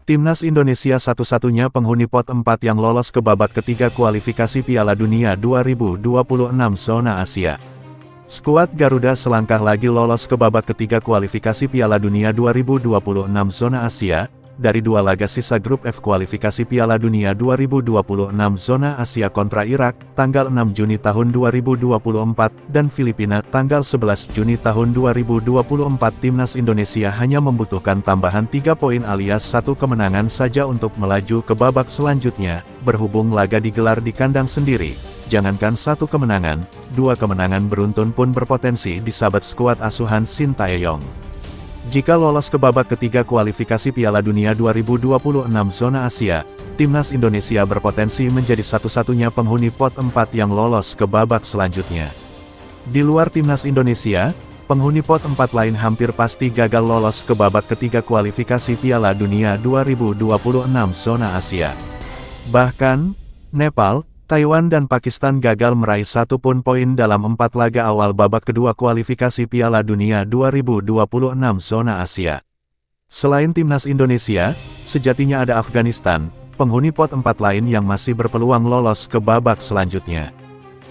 Timnas Indonesia satu-satunya penghuni pot 4 yang lolos ke babak ketiga kualifikasi Piala Dunia 2026 zona Asia. Skuad Garuda selangkah lagi lolos ke babak ketiga kualifikasi Piala Dunia 2026 zona Asia, dari dua laga sisa grup F kualifikasi Piala Dunia 2026 zona Asia kontra Irak, tanggal 6 Juni tahun 2024, dan Filipina tanggal 11 Juni tahun 2024. Timnas Indonesia hanya membutuhkan tambahan 3 poin alias 1 kemenangan saja untuk melaju ke babak selanjutnya, berhubung laga digelar di kandang sendiri. Jangankan 1 kemenangan, 2 kemenangan beruntun pun berpotensi disabet skuad asuhan Shin Tae-yong. Jika lolos ke babak ketiga kualifikasi Piala Dunia 2026 zona Asia, Timnas Indonesia berpotensi menjadi satu-satunya penghuni pot 4 yang lolos ke babak selanjutnya. Di luar Timnas Indonesia, penghuni pot 4 lain hampir pasti gagal lolos ke babak ketiga kualifikasi Piala Dunia 2026 zona Asia. Bahkan, Nepal, Taiwan dan Pakistan gagal meraih 1 pun poin dalam 4 laga awal babak kedua kualifikasi Piala Dunia 2026 zona Asia. Selain Timnas Indonesia, sejatinya ada Afghanistan, penghuni pot 4 lain yang masih berpeluang lolos ke babak selanjutnya.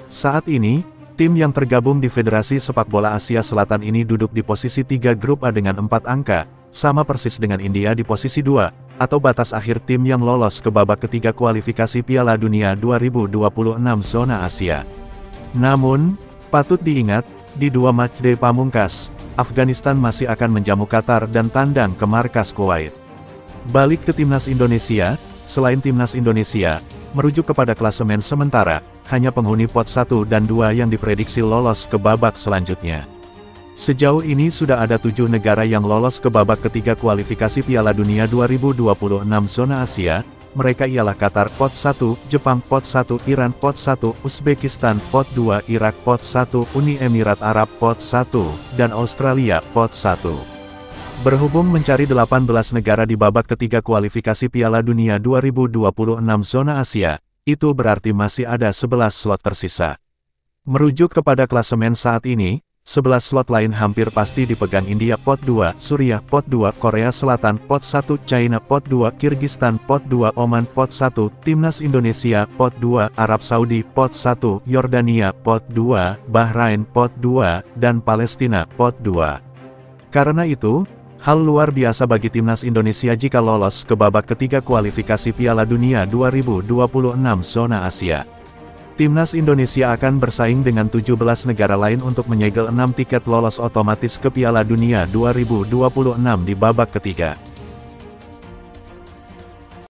Saat ini, tim yang tergabung di Federasi Sepak Bola Asia Selatan ini duduk di posisi 3 grup A dengan 4 angka, sama persis dengan India di posisi 2, atau batas akhir tim yang lolos ke babak ketiga kualifikasi Piala Dunia 2026 zona Asia. Namun, patut diingat, di 2 matchday pamungkas, Afghanistan masih akan menjamu Qatar dan tandang ke markas Kuwait. Balik ke Timnas Indonesia, selain Timnas Indonesia, merujuk kepada klasemen sementara, hanya penghuni pot 1 dan 2 yang diprediksi lolos ke babak selanjutnya. Sejauh ini sudah ada 7 negara yang lolos ke babak ketiga kualifikasi Piala Dunia 2026 zona Asia, mereka ialah Qatar pot 1, Jepang pot 1, Iran pot 1, Uzbekistan pot 2, Irak pot 1, Uni Emirat Arab pot 1, dan Australia pot 1. Berhubung mencari 18 negara di babak ketiga kualifikasi Piala Dunia 2026 zona Asia, itu berarti masih ada 11 slot tersisa. Merujuk kepada klasemen saat ini, 11 slot lain hampir pasti dipegang India pot 2, Suriah pot 2, Korea Selatan pot 1, China pot 2, Kirgistan pot 2, Oman pot 1, Timnas Indonesia pot 2, Arab Saudi pot 1, Yordania pot 2, Bahrain pot 2, dan Palestina pot 2. Karena itu, hal luar biasa bagi Timnas Indonesia jika lolos ke babak ketiga kualifikasi Piala Dunia 2026 zona Asia. Timnas Indonesia akan bersaing dengan 17 negara lain untuk menyegel 6 tiket lolos otomatis ke Piala Dunia 2026 di babak ketiga.